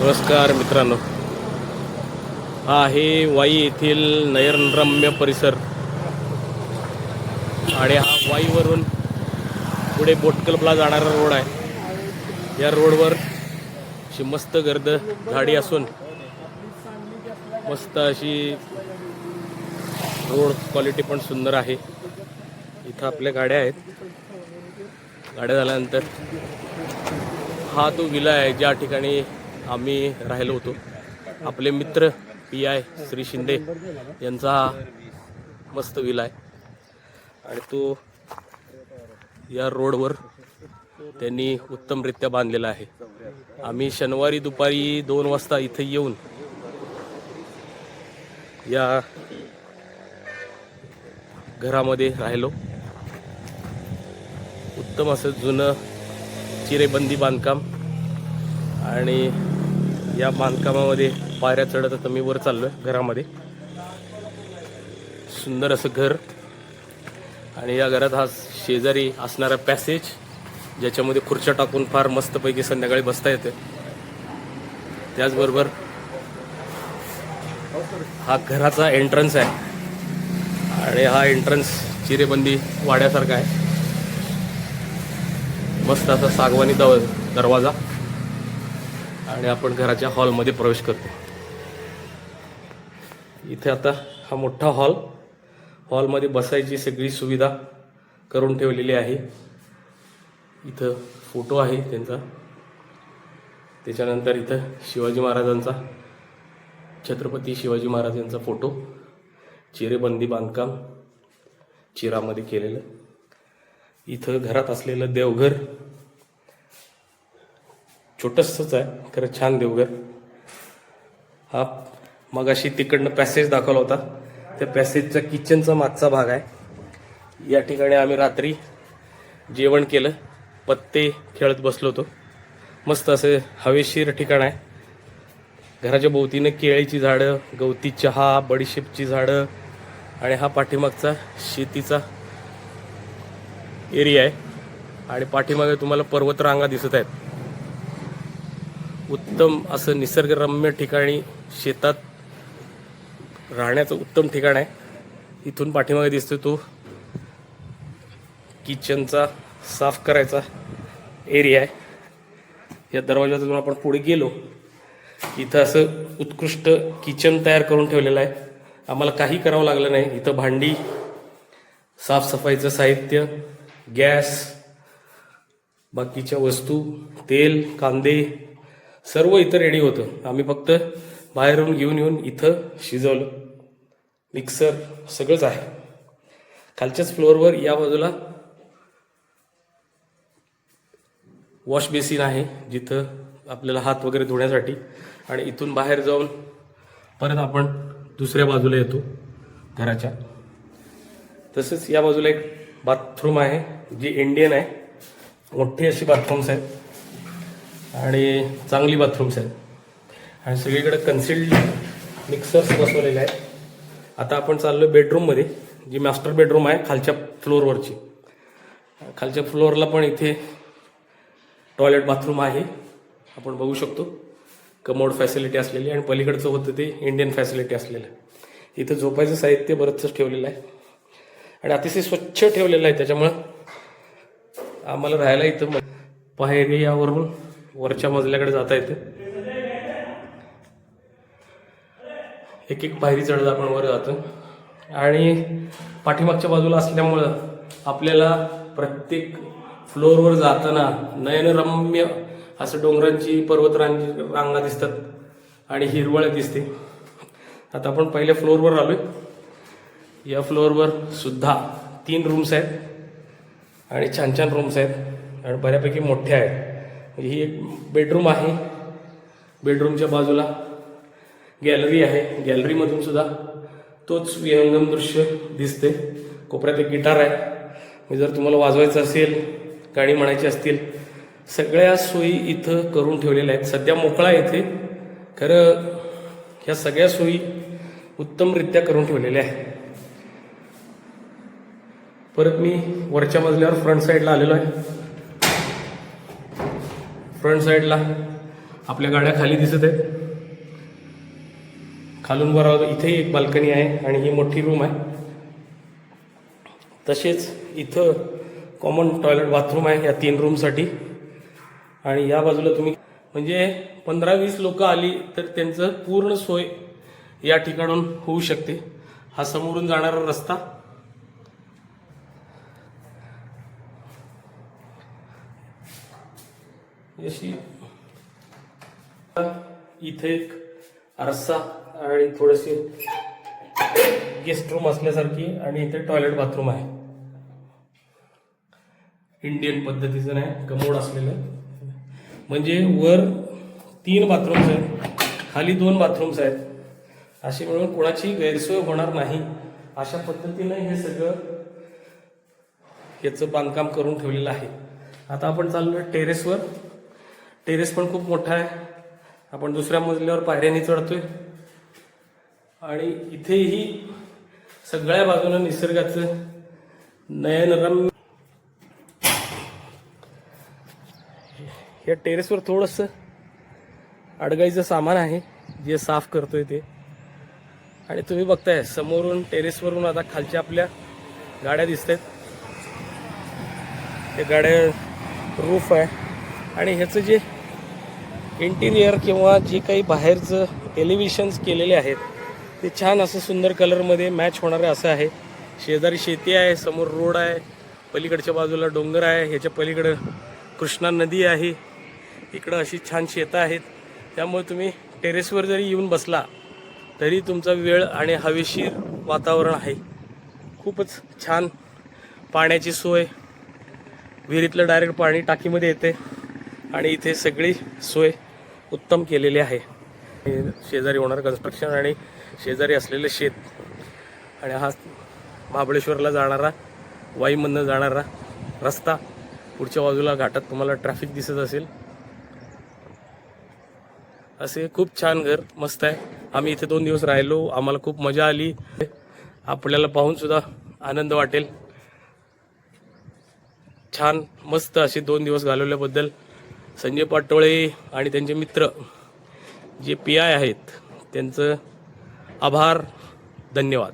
नमस्कार मित्रांनो, हा आहे वाई येथील नयनरम्य परिसर आणि हा वाईवरून पुढे बोट क्लबला जाणारा रोड आहे। या रोडवर अशी मस्त गर्द झाडी असून मस्त अशी रोड क्वालिटी पण सुंदर आहे। इथं आपल्या गाड्या आहेत। गाड्या झाल्यानंतर हा तो विला आहे ज्या ठिकाणी आम्ही राहिलो होतो। आपले मित्र PI श्री शिंदे यांचा हा मस्त विला आहे आणि तो या रोडवर त्यांनी उत्तमरित्या बांधलेला आहे। आम्ही शनिवारी दुपारी 2 वाजता इथे येऊन या घरामध्ये राहिलो। उत्तम असं जुनं चिरेबंदी बांधकाम आणि या बांधकामामध्ये पायऱ्या चढत आता मी वर चाललोय घरामध्ये। सुंदर असं घर आणि या घरात हा शेजारी असणारा पॅसेज ज्याच्यामध्ये खुर्च्या टाकून फार मस्तपैकी संध्याकाळी बसता येते। त्याचबरोबर हा घराचा एंट्रन्स आहे आणि हा एंट्रन्स चिरेबंदी वाड्यासारखा आहे। मस्त असा सागवानी दरवाजा आणि आपण घराच्या हॉलमध्ये प्रवेश करतो। इथे आता हा मोठा हॉलमध्ये बसायची सगळी सुविधा करून ठेवलेली आहे। इथं फोटो आहे त्यांचा, त्याच्यानंतर इथं शिवाजी महाराजांचा, छत्रपती शिवाजी महाराज यांचा फोटो, चिरेबंदी बांधकाम चिरामध्ये केलेलं। इथं घरात असलेलं देवघर छोटंसंच आहे, खरं छान देवघर। हा मगाशी तिकडनं पॅसेज दाखवला होता, त्या पॅसेजचा किचनचा मागचा भाग आहे। या ठिकाणी आम्ही रात्री जेवण केलं, पत्ते खेळत बसलो होतो। मस्त असं हवेशीर ठिकाण आहे। घराच्या भोवतीनं केळीची झाडं, गवती चहा, बडीशेपची झाडं आणि हा पाठीमागचा शेतीचा एरिया आहे आणि पाठीमागे तुम्हाला पर्वतरांगा दिसत आहेत। उत्तम असं निसर्गरम्य ठिकाणी शेतात राहण्याचं उत्तम ठिकाण आहे। इथून पाठीमागे दिसतो तो किचनचा साफ करायचा एरिया आहे। या दरवाजातून आपण पुढे गेलो, इथं असं उत्कृष्ट किचन तयार करून ठेवलेलं आहे। आम्हाला काही करावं लागलं नाही। इथं भांडी, साफसफाईचं साहित्य, गॅस, बाकीच्या वस्तू, तेल, कांदे सर्व इथं रेडी होतं। आम्ही फक्त बाहेरून घेऊन येऊन इथं शिजवलं। मिक्सर सगळंच आहे। खालच्याच फ्लोअरवर या बाजूला वॉश बेसिन आहे जिथं आपल्याला हात वगैरे धुण्यासाठी, आणि इथून बाहेर जाऊन परत आपण दुसऱ्या बाजूला येतो घराच्या। तसंच या बाजूला एक बाथरूम आहे जी इंडियन आहे। मोठी अशी बाथरूम्स आहेत आणि चांगली बाथरूम्स आहेत आणि सगळीकडे कन्सिल्ड मिक्सर्स बसवलेले आहेत। आता आपण चाललो बेडरूममध्ये, जी मास्टर बेडरूम आहे खालच्या फ्लोअरवरची। खालच्या फ्लोअरला पण इथे टॉयलेट बाथरूम आहे, आपण बघू शकतो। कमोड फॅसिलिटी असलेली आणि पलीकडचं होतं ते इंडियन फॅसिलिटी असलेलं। इथं झोपायचं साहित्य बरंचसं ठेवलेलं आहे आणि अतिशय स्वच्छ ठेवलेलं आहे। त्याच्यामुळं आम्हाला राहायला इथं पायऱ्यावरून वरच्या मजल्याकडे जाता येतं। एक पायरी चढत आपण वर जातो आणि पाठीमागच्या बाजूला असल्यामुळं आपल्याला प्रत्येक फ्लोअरवर जाताना नयनरम्य असं डोंगरांची, रांगा दिसतात आणि हिरवळ दिसते। आता आपण पहिल्या फ्लोअरवर आलोय। या फ्लोअरवर सुद्धा 3 रूम्स आहेत आणि छान छान रूम्स आहेत आणि बऱ्यापैकी मोठ्या आहेत। म्हणजे ही एक बेडरूम आहे। बेडरूमच्या बाजूला गॅलरी आहे। गॅलरीमधून सुद्धा तोच विहंगम दृश्य दिसते। कोपऱ्यात एक गिटार आहे। जर तुम्हाला वाजवायचं असेल, गाणी म्हणायची असतील, सगळ्या सोयी इथं करून ठेवलेल्या आहेत। सध्या मोकळा इथे, खरं ह्या सगळ्या सोयी उत्तमरित्या करून ठेवलेल्या आहेत। परत मी वरच्या मजल्यावर फ्रंट साईडला आलेलो आहे। फ्रंट साईडला आपल्या गाड्या खाली दिसत आहेत. खालून वर आलो इथे एक बाल्कनी आहे आणि ही मोठी रूम आहे. तसेच इथं कॉमन टॉयलेट बाथरूम आहे या 3 रूमसाठी. आणि या बाजूला तुम्ही म्हणजे 15-20 लोक आली तर त्यांचं पूर्ण सोय या ठिकाणून होऊ शकते. हा समोरून जाणारा रस्ता, अशी इथे एक आरसा आणि थोडेसे गेस्ट रूम असल्यासारखी आणि इथे टॉयलेट बाथरूम आहे. इंडियन पद्धतीचं नाही, कमोड असलेलं. म्हणजे वर 3 बाथरूम्स आहेत, खाली 2 बाथरूम्स आहेत. अशी मिळून कोणाची गैरसोय होणार नाही अशा पद्धतीने हे सगळं याचं बांधकाम करून ठेवलेलं आहे. आता आपण चाललो टेरेसवर. टेरेस पण खूप मोठा आहे. आपण दुसऱ्या मजल्यावर पायऱ्यांनी चढतोय आणि इथेही सगळ्या बाजूनं निसर्गाचं नयनरम्य. या टेरेसवर थोडंसं अडगाईचं सामान आहे जे साफ करतोय ते. आणि तुम्ही बघताय समोरून टेरेसवरून आता खालच्या आपल्या गाड्या दिसत आहेत. ते गाड्या रूफ आहे आणि ह्याचं जे इंटिरियर किंवा जे काही बाहेरचं एलिव्हेशन्स केलेले आहेत ते छान असं सुंदर कलरमध्ये मॅच होणारे असं आहे. शेजारी शेती आहे, समोर रोड आहे, पलीकडच्या बाजूला डोंगर आहे, ह्याच्या पलीकडं कृष्णा नदी आहे, इकडं अशी छान शेतं आहेत. त्यामुळे तुम्ही टेरेसवर जरी येऊन बसला तरी तुमचा वेळ आणि हवेशीर वातावरण आहे. खूपच छान पाण्याची सोय, विहिरीतलं डायरेक्ट पाणी टाकीमध्ये येते आणि इथे सगळी सोय उत्तम केलेली आहे. शेजारी होणारं कन्स्ट्रक्शन आणि शेजारी असलेलं शेत आणि हा महाबळेश्वरला जाणारा, वाईमधनं जाणारा रस्ता. पुढच्या बाजूला घाटात तुम्हाला ट्रॅफिक दिसत असेल. असे खूप छान घर, मस्त आहे. आम्ही इथे 2 दिवस राहिलो, आम्हाला खूप मजा आली. आपल्याला पाहून सुद्धा आनंद वाटेल. छान मस्त असे 2 दिवस घालवल्याबद्दल संजय पाटोळे आणि त्यांचे मित्र जे PI आहेत त्यांचं आभार, धन्यवाद.